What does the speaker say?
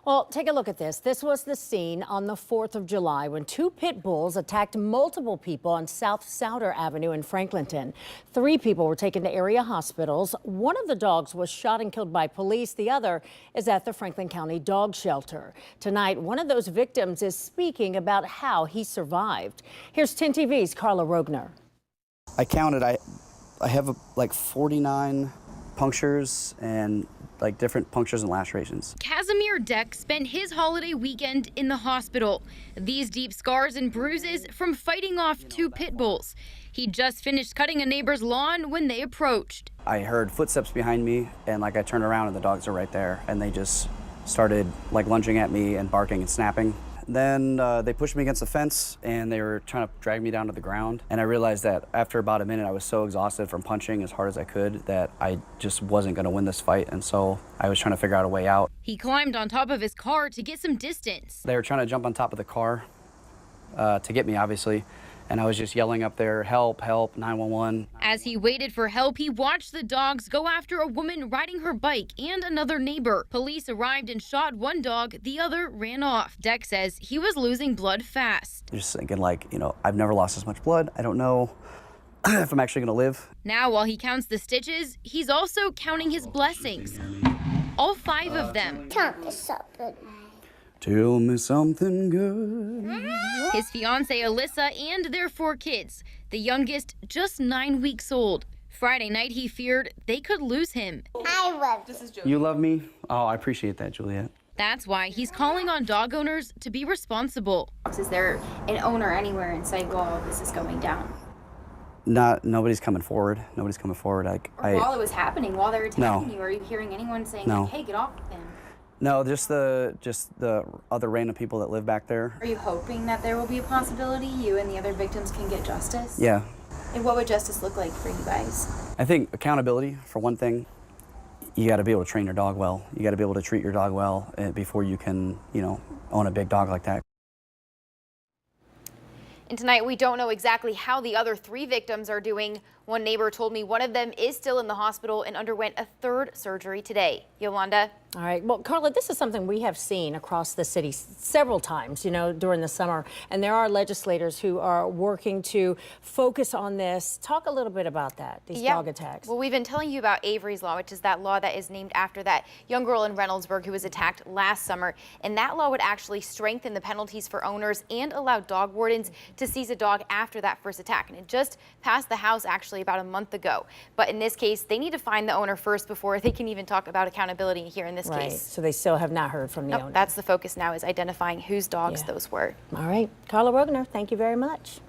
Well, take a look at this. This was the scene on the 4th of July when two pit bulls attacked multiple people on South Souder Avenue in Franklinton. 3 people were taken to area hospitals. One of the dogs was shot and killed by police. The other is at the Franklin County Dog Shelter. Tonight, one of those victims is speaking about how he survived. Here's 10 TV's Carla Rogner. I counted. I have like 49 punctures and like different punctures and lacerations. Kazimer Dec spent his holiday weekend in the hospital. These deep scars and bruises from fighting off 2 pit bulls. He just finished cutting a neighbor's lawn when they approached. I heard footsteps behind me and like I turned around and the dogs are right there and they just started like lunging at me and barking and snapping. Then they pushed me against the fence and they were trying to drag me down to the ground. And I realized that after about a minute, I was so exhausted from punching as hard as I could that I just wasn't going to win this fight. And so I was trying to figure out a way out. He climbed on top of his car to get some distance. They were trying to jump on top of the car to get me, obviously. And I was just yelling up there, help, help, 911. As he waited for help, he watched the dogs go after a woman riding her bike and another neighbor. Police arrived and shot one dog. The other ran off. Dec says he was losing blood fast. Just thinking like, I've never lost this much blood. I don't know if I'm actually going to live. Now, while he counts the stitches, he's also counting his blessings. All 5 of them. Count this up. Tell me something good. His fiancée Alyssa and their 4 kids, the youngest just 9 weeks old. Friday night, he feared they could lose him. I love you. You love me? Oh, I appreciate that, Juliet. That's why he's calling on dog owners to be responsible. Is there an owner anywhere in sight while this is going down? Nobody's coming forward. Nobody's coming forward. While it was happening, while they were attacking No. you, are you hearing anyone saying, No. like, hey, get off them? No, just the other random people that live back there. Are you hoping that there will be a possibility you and the other victims can get justice? Yeah. And what would justice look like for you guys? I think accountability, for one thing. You got to be able to train your dog well. You got to be able to treat your dog well before you can, own a big dog like that. And tonight, we don't know exactly how the other 3 victims are doing. One neighbor told me one of them is still in the hospital and underwent a 3rd surgery today. Yolanda? All right. Well, Carla, this is something we have seen across the city several times, during the summer. And there are legislators who are working to focus on this. Talk a little bit about that, these dog attacks. Well, we've been telling you about Avery's Law, which is that law that is named after that young girl in Reynoldsburg who was attacked last summer. And that law would actually strengthen the penalties for owners and allow dog wardens to seize a dog after that first attack. And it just passed the House actually about a month ago. But in this case, they need to find the owner first before they can even talk about accountability here in this case. So they still have not heard from the owner. That's the focus now, is identifying whose dogs those were. All right. Carla Rogner, thank you very much.